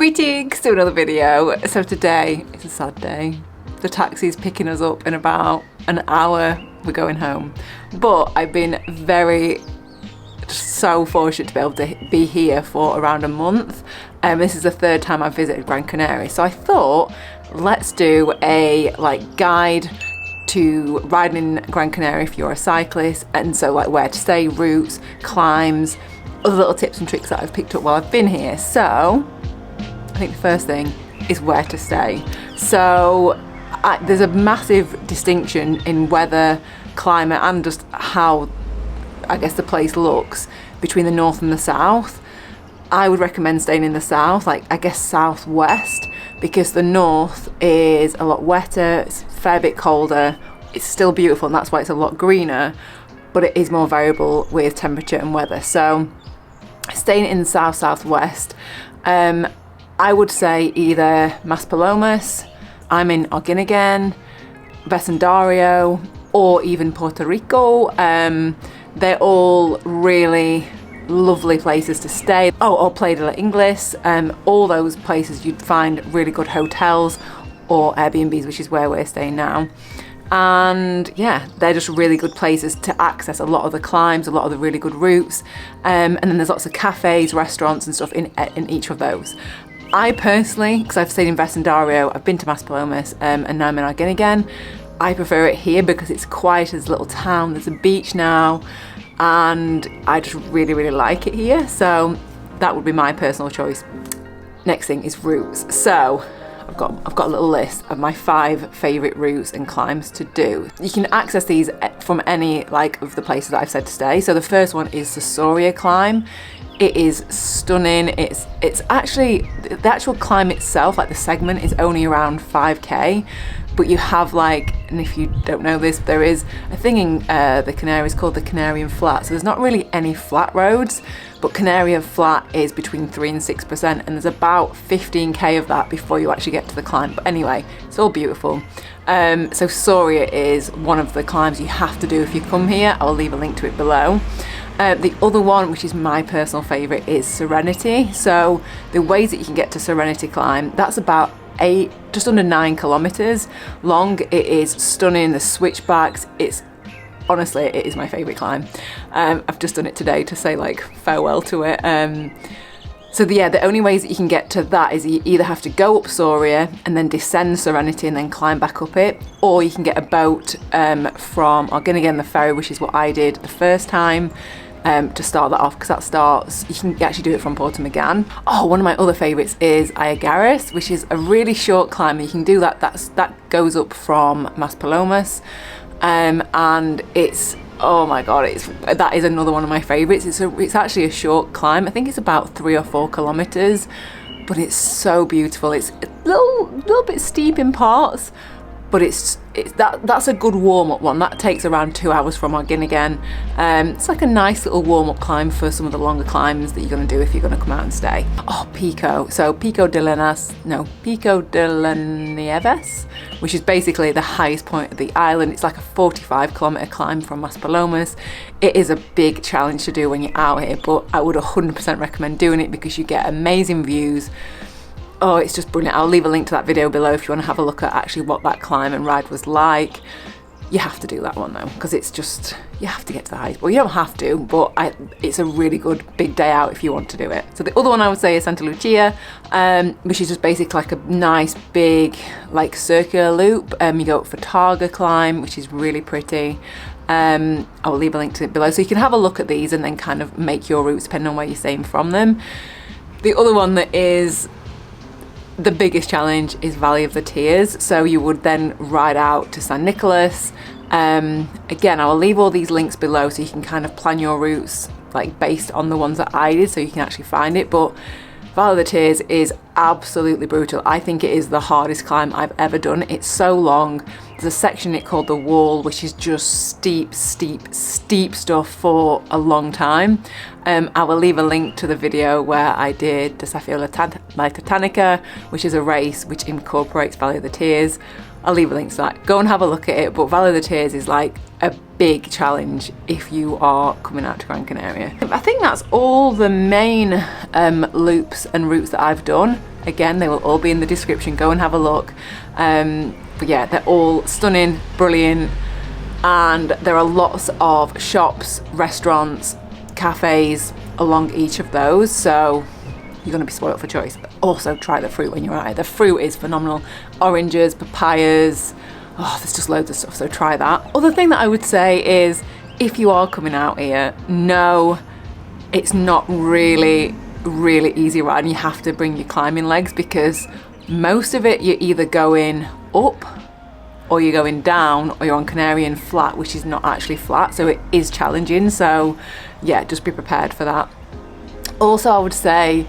Greetings to another video. So today is a sad day. The taxi's picking us up in about an hour. We're going home. But I've been so fortunate to be able to be here for around a month. This is the third time I've visited Gran Canaria. So I thought, let's do a guide to riding in Gran Canaria if you're a cyclist, and so where to stay, routes, climbs, other little tips and tricks that I've picked up while I've been here. So I think the first thing is where to stay. So there's a massive distinction in weather, climate, and just how I guess the place looks between the north and the south. I would recommend staying in the south, I guess southwest, because the north is a lot wetter, it's a fair bit colder, it's still beautiful, and that's why it's a lot greener, but it is more variable with temperature and weather. So staying in the southwest, I would say either Maspalomas, I'm in Oginigan, Vecindario, or even Puerto Rico. They're all really lovely places to stay. Or Playa de la Ingles. All those places you'd find really good hotels or Airbnbs, which is where we're staying now. And yeah, they're just really good places to access a lot of the climbs, a lot of the really good routes. And then there's lots of cafes, restaurants and stuff in each of those. I personally, because I've stayed in Vecindario, I've been to Maspalomas, and now I'm in Oginigan. I prefer it here because it's quiet as a little town. There's a beach now, and I just really like it here. So that would be my personal choice. Next thing is routes. So I've got a little list of my 5 favourite routes and climbs to do. You can access these from any of the places that I've said to stay. So the first one is the Soria climb. It is stunning. It's actually, the actual climb itself, the segment, is only around 5k, but you have and if you don't know this, there is a thing in the Canaries called the Canarian Flat. So there's not really any flat roads, but Canarian Flat is between 3 and 6%, and there's about 15k of that before you actually get to the climb. But anyway, it's all beautiful. So Soria is one of the climbs you have to do if you come here. I'll leave a link to it below. The other one, which is my personal favourite, is Serenity. So the ways that you can get to Serenity climb, that's about just under 9 kilometres long. It is stunning. The switchbacks, honestly, it is my favourite climb. I've just done it today to say farewell to it. So the only ways that you can get to that is you either have to go up Soria and then descend Serenity and then climb back up it, or you can get a boat from Oginigan, the ferry, which is what I did the first time. To start that off, because you can actually do it from Porto-Magan. One of my other favourites is Ayagaris, which is a really short climb. You can do that. That goes up from Maspalomas, and it's, oh my god, that is another one of my favourites. It's actually a short climb. I think it's about 3 or 4 kilometres, but it's so beautiful. It's a little bit steep in parts, but that's a good warm-up one. That takes around 2 hours from Oginigan. It's a nice little warm-up climb for some of the longer climbs that you're going to do if you're going to come out and stay. Pico. So Pico de la Nieves, which is basically the highest point of the island. It's a 45-kilometre climb from Maspalomas. It is a big challenge to do when you're out here, but I would 100% recommend doing it because you get amazing views. It's just brilliant. I'll leave a link to that video below if you want to have a look at actually what that climb and ride was like. You have to do that one though, because it's just, you have to get to the highest. Well, you don't have to, but it's a really good big day out if you want to do it. So the other one I would say is Santa Lucia, which is just basically a nice big circular loop. You go up for Targa climb, which is really pretty. I'll leave a link to it below so you can have a look at these and then kind of make your routes depending on where you're staying from them. The other one that is the biggest challenge is Valley of the Tears. So you would then ride out to San Nicolas. Again, I will leave all these links below so you can kind of plan your routes based on the ones that I did, so you can actually find it. But Valley of the Tears is absolutely brutal. I think it is the hardest climb I've ever done. It's so long. There's a section in it called the Wall, which is just steep stuff for a long time. I will leave a link to the video where I did Desafio La Titanica, which is a race which incorporates Valley of the Tears. I'll leave a link to that. Go and have a look at it, but Valley of the Tears is a big challenge if you are coming out to Gran Canaria. I think that's all the main loops and routes that I've done. Again, they will all be in the description. Go and have a look. But yeah, they're all stunning, brilliant, and there are lots of shops, restaurants, cafes along each of those, so you're going to be spoiled for choice. But also try the fruit when you're out. The fruit is phenomenal. Oranges, papayas, oh, there's just loads of stuff, so try that. Other thing that I would say is, if you are coming out here, no, it's not really easy ride, and you have to bring your climbing legs, because most of it you're either going up or you're going down, or you're on Canarian flat, which is not actually flat, so it is challenging. So yeah, just be prepared for that. Also, I would say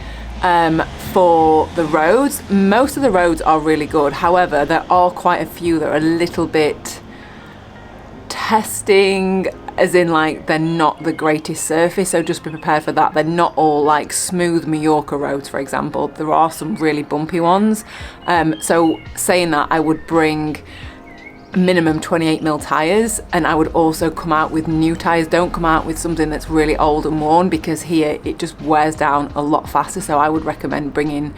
for the roads, most of the roads are really good. However, there are quite a few that are a little bit testing, as in like they're not the greatest surface, so just be prepared for that. They're not all like smooth Mallorca roads, for example. There are some really bumpy ones. So saying that, I would bring minimum 28mm tires, and I would also come out with new tires. Don't come out with something that's really old and worn, because here it just wears down a lot faster. So I would recommend bringing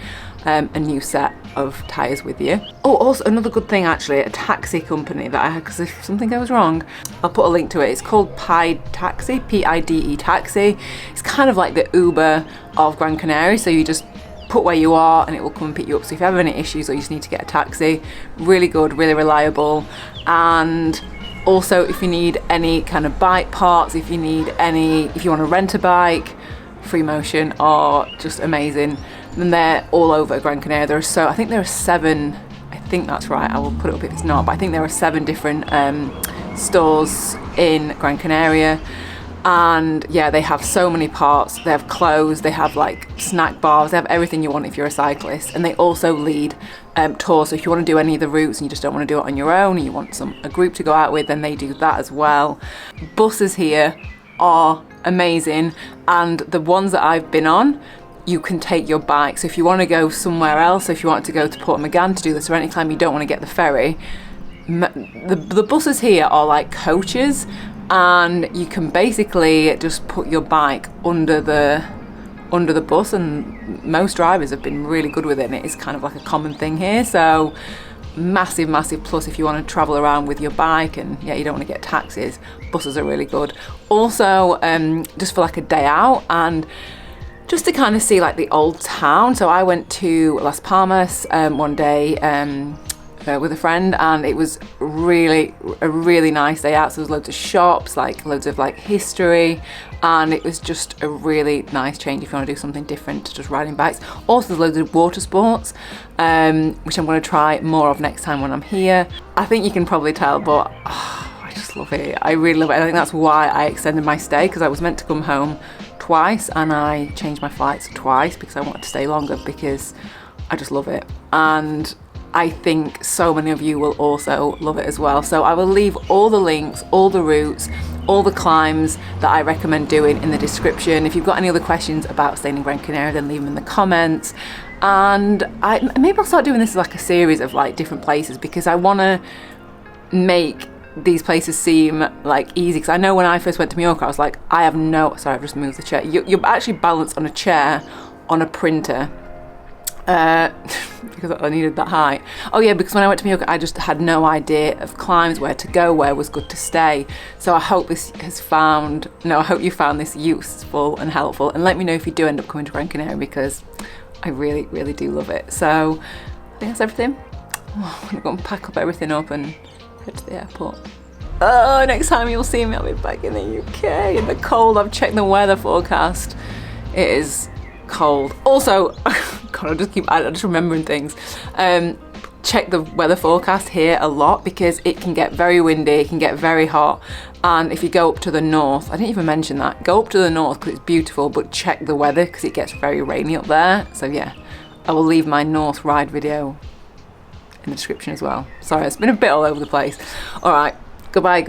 a new set of tires with you. Oh, also another good thing, actually, a taxi company that I had, because if something goes wrong, I'll put a link to it. It's called Pide Taxi, P-I-D-E Taxi. It's kind of like the Uber of Gran Canaria, so you just put where you are and it will come and pick you up. So if you have any issues or you just need to get a taxi, really good, really reliable. And also, if you need any kind of bike parts, if you want to rent a bike, FreeMotion are just amazing. And they're all over Gran Canaria. I think there are 7, I think that's right, I will put it up if it's not, but I think there are 7 different stores in Gran Canaria. And yeah, they have so many parts. They have clothes, they have like snack bars, they have everything you want if you're a cyclist. And they also lead tours, so if you want to do any of the routes and you just don't want to do it on your own and you want a group to go out with, then they do that as well. Buses here are amazing, and the ones that I've been on, you can take your bike. So if you want to go somewhere else, so if you want to go to Port Magan to do the Serenity Climb, you don't want to get the ferry, the buses here are like coaches, and you can basically just put your bike under the bus, and most drivers have been really good with it, and it is kind of like a common thing here. So massive plus if you want to travel around with your bike, and yeah, you don't want to get taxis, buses are really good. Also just for like a day out and just to kind of see like the old town. So I went to Las Palmas one day with a friend, and it was a really nice day out. So there was loads of shops, like loads of like history, and it was just a really nice change if you want to do something different to just riding bikes. Also, there's loads of water sports, which I'm going to try more of next time when I'm here. I think you can probably tell, but I just love it. I really love it. I think that's why I extended my stay, because I was meant to come home twice and I changed my flights twice because I wanted to stay longer, because I just love it. And I think so many of you will also love it as well. So I will leave all the links, all the routes, all the climbs that I recommend doing in the description. If you've got any other questions about staying in Gran Canaria, then leave them in the comments. And maybe I'll start doing this as like a series of like different places, because I want to make these places seem like easy. Because I know when I first went to Mallorca, I was like, sorry, I've just moved the chair. You're actually balanced on a chair on a printer. Because I needed that height. Oh yeah, because when I went to Mallorca, I just had no idea of climbs, where to go, where was good to stay. So I hope I hope you found this useful and helpful, and let me know if you do end up coming to Gran Canaria, because I really do love it. So I think that's everything. I'm gonna go and pack up everything up and head to the airport. Oh, next time you'll see me, I'll be back in the UK in the cold. I've checked the weather forecast. It is cold. Also, God, I'm just remembering things. Check the weather forecast here a lot, because it can get very windy, it can get very hot. And if you go up to the north, I didn't even mention that, go up to the north because it's beautiful, but check the weather because it gets very rainy up there. So yeah, I will leave my north ride video in the description as well. Sorry, it's been a bit all over the place. All right, goodbye.